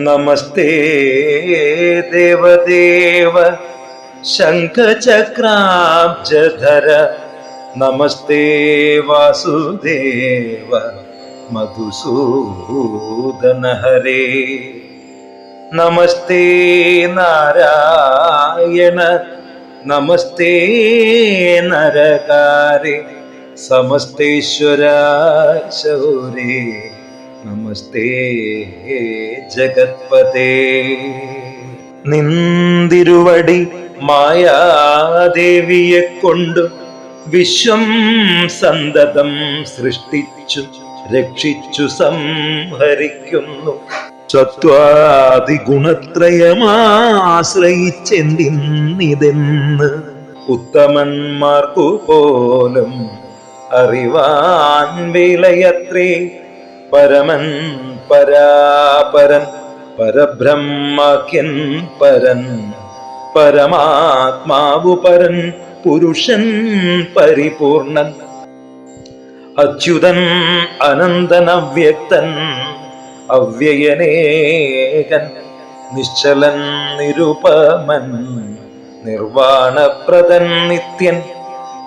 നമസ്തേ ദേവദേവ ശംഖചക്രാബ്ജധര നമസ്തേ വാസുദേവ മധുസൂദന ഹരേ നമസ്തേ നാരായണ നമസ്തേ നരകാരേ സമസ്തേശ്വര ശൗരേ നമസ്തേ ജഗത്പതേ. നിന്തിരുവടി മായാദേവിയെ കൊണ്ട് വിശ്വം സന്തതം സൃഷ്ടിച്ചു രക്ഷിച്ചു സംഹരിക്കുന്നു. സത്വാദിഗുണത്രയമാശ്രയിച്ചെന്തിന്നിതെന്ന് ഉത്തമന്മാർക്കു പോലും അറിവാൻ വിലയത്രേ. പരമൻ പരാപരൻ പരബ്രഹ്മഖ്യൻ പരൻ പരമാത്മാവു പരൻ പുരുഷൻ പരിപൂർണൻ അച്യുതൻ അനന്തൻ അവ്യക്തൻ അവ്യയനേകൻ നിശ്ചലൻ നിരുപമൻ നിർവാണപ്രദൻ നിത്യൻ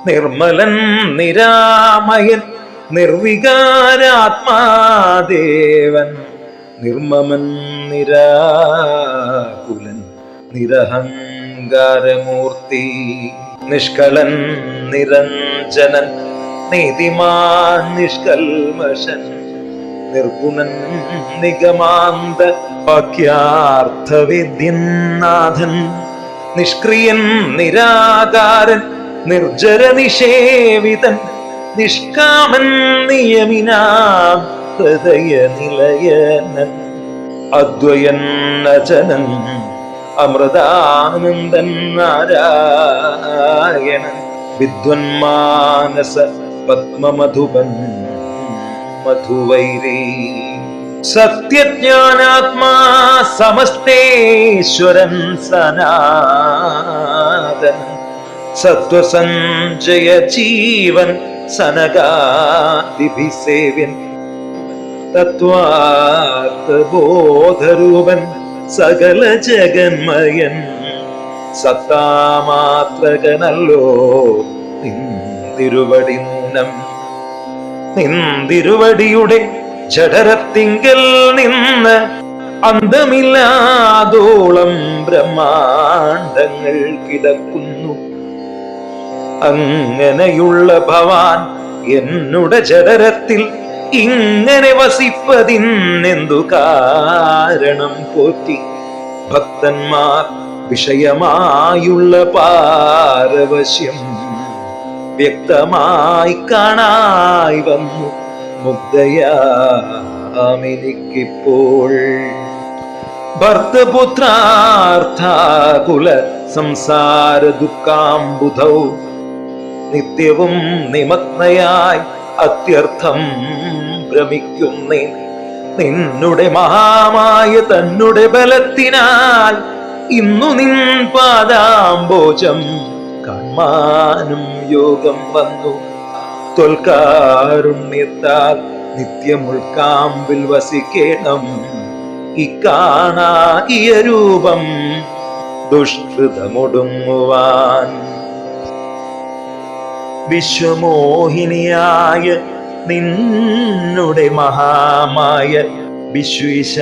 നിർമ്മലൻ നിരാമയൻ നിർവികാരാത്മാദേവൻ നിർമ്മമൻ നിരാകുലൻ നിരഹങ്കാരമൂർത്തി നിഷ്കളൻ നിരഞ്ജനൻ നീതിമാൻ നിഷ്കൽമശൻ നിർഗുണൻ നിഗമാന്ത വാക്യാർത്ഥവിദ്യൻ നാഥൻ നിഷ്ക്രിയൻ നിരാകാരൻ നിർജര നിഷേവിതൻ നിഷ്കാമൻ നിയമിനാം ഹൃദയ നിലയനൻ അദ്വയൻ അജനൻ അമൃതാനന്ദൻ നാരായണൻ വിദ്വന്മാനസ പത്മമധുപൻ മധുവൈരീ സത്യജ്ഞാനാത്മാ സമസ്തേശ്വരൻ സനാതൻ സത്വസഞ്ജയ ജീവൻ സനകാദിഭിസേവ്യൻ തത്വാർത്ഥബോധരൂപൻ സകല ജഗന്മയൻ സത്താമാത്രകനല്ലോ നിന്തിരുവടി നൂനം. നിന്തിരുവടിയുടെ ജഠരത്തിങ്കൽ നിന്ന് അന്തമില്ലാതോളം ബ്രഹ്മാണ്ടങ്ങൾ കിടക്കുന്നു. അങ്ങനെയുള്ള ഭവാൻ എന്നുടെ ജഠരത്തിൽ ഇങ്ങനെ വസിപ്പതിനെന്തു കാരണം പോറ്റി? ഭക്തന്മാർ വിഷയമായുള്ള പാരവശ്യം വ്യക്തമായി കാണായി വന്നു മുഗ്ധയാമെനിക്കിപ്പോൾ. ഭർത്തപുത്രാർത്ഥാകുല സംസാര ദുഃഖാംബുധൗ നിത്യവും നിമഗ്നയായി അത്യർത്ഥം ഭ്രമിക്കുന്നേ. നിന്നുടെ മഹാമായ തന്നുടെ ബലത്തിനാൽ ഇന്നു നിൻ പാദാംബോജം കാൺമാനും യോഗം വന്നു. ത്വൽകാരുണ്യത്താൽ നിത്യമുൾക്കാമ്പിൽ വസിക്കേണം. ഇക്കാണാകിയ രൂപം ദുഷ്കൃതമൊടുങ്ങുവാൻ. വിശ്വമോഹിനിയായ നിന്നുടെ മഹാമായ വിശ്വേശ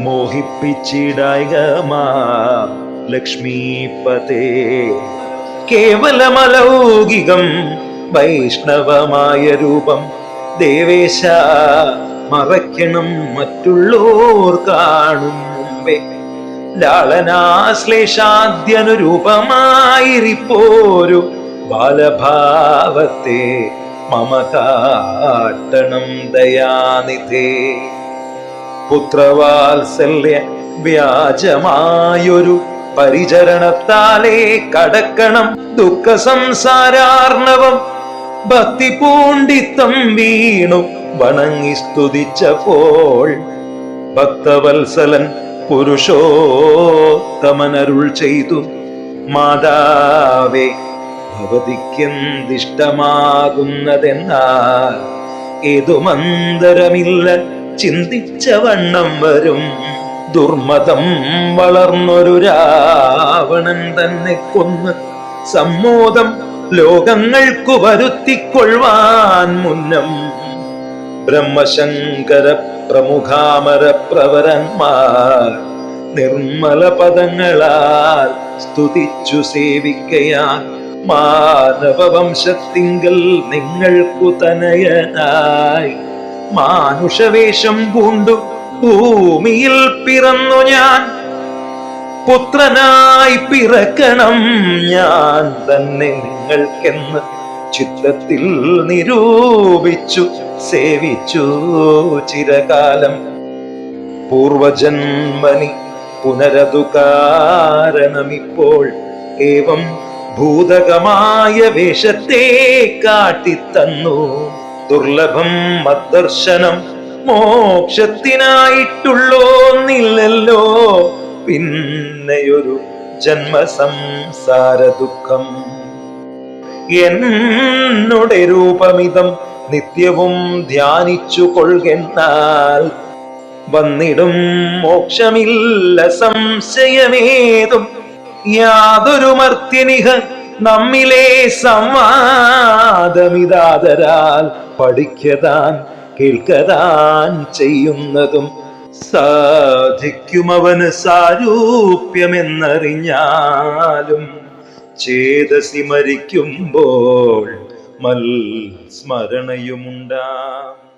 മോഹിപ്പിച്ചിടായകമാ ലക്ഷ്മീപതേ. കേവലമലൗകികം വൈഷ്ണവമായ രൂപം ദേവേശ മറയ്ക്കണം മറ്റുള്ളോർ കാണും മുമ്പേ. ലാളനാശ്ലേഷാദ്യനുരൂപമായിരിപ്പോരു ബാലഭാവത്തെ മമ കാട്ടണം ദയാനിധേ. പുത്രവാത്സല്യ വ്യാജമായൊരു പരിചരണത്താലേ കടക്കണം ദുഃഖ സംസാരാർണവം. ഭക്തി പൂണ്ടിത്തം വീണു വണങ്ങി സ്തുതിച്ചപ്പോൾ ഭക്തവത്സലൻ പുരുഷോത്തമനരുൾ ചെയ്തു. മാതാവേ, ഭവതിക്കെന്തിഷ്ടമാകുന്നതെന്നാൽ ഏതു മന്ദരമില്ല ചിന്തിച്ച വണ്ണം വരും ദുർമതം വളർന്നൊരു രാവണൻ തന്നെ കൊന്ന് സമ്മോദം ലോകങ്ങൾക്കു വരുത്തിക്കൊള്ളുവാൻ മുന്നം ബ്രഹ്മശങ്കര പ്രമുഖാമര പ്രവരന്മാർ നിർമ്മല പദങ്ങളാൽ സ്തുതിച്ചു സേവിക്കയാൽ മാനവവംശത്തിങ്കൽ നിങ്ങൾക്കു തനയനായി മാനുഷവേഷം പൂണ്ടു ഭൂമിയിൽ പിറന്നു ഞാൻ പുത്രനായി പിറക്കണം ഞാൻ തന്നെ നിങ്ങൾക്കെന്ന് ചിത്തത്തിൽ നിരൂപിച്ചു സേവിച്ചു ചിരകാലം പൂർവജന്മനി പുനരതു കാരണമിപ്പോൾ ഏവം ഭൂതകമായ വേഷത്തെ കാട്ടിത്തന്നു ദുർലഭം മദ്ദർശനം മോക്ഷത്തിനായിട്ടുള്ളോന്നില്ലല്ലോ പിന്നെയൊരു ജന്മസംസാര ദുഃഖം എന്നുടെ രൂപമിതം നിത്യവും ധ്യാനിച്ചു കൊള്ളുന്നാൽ വന്നിടും മോക്ഷമില്ല സംശയമേതും യാതൊരു മർത്യനിഹ നമ്മിലെ സംവാദമിതാതരാൽ പഠിക്കതാൻ കേൾക്കതാൻ ചെയ്യുന്നതും സാധിക്കുമവന് സാരൂപ്യമെന്നറിഞ്ഞാലും ചേതസി മരിക്കുമ്പോൾ മൽ സ്മരണയുമുണ്ടാം.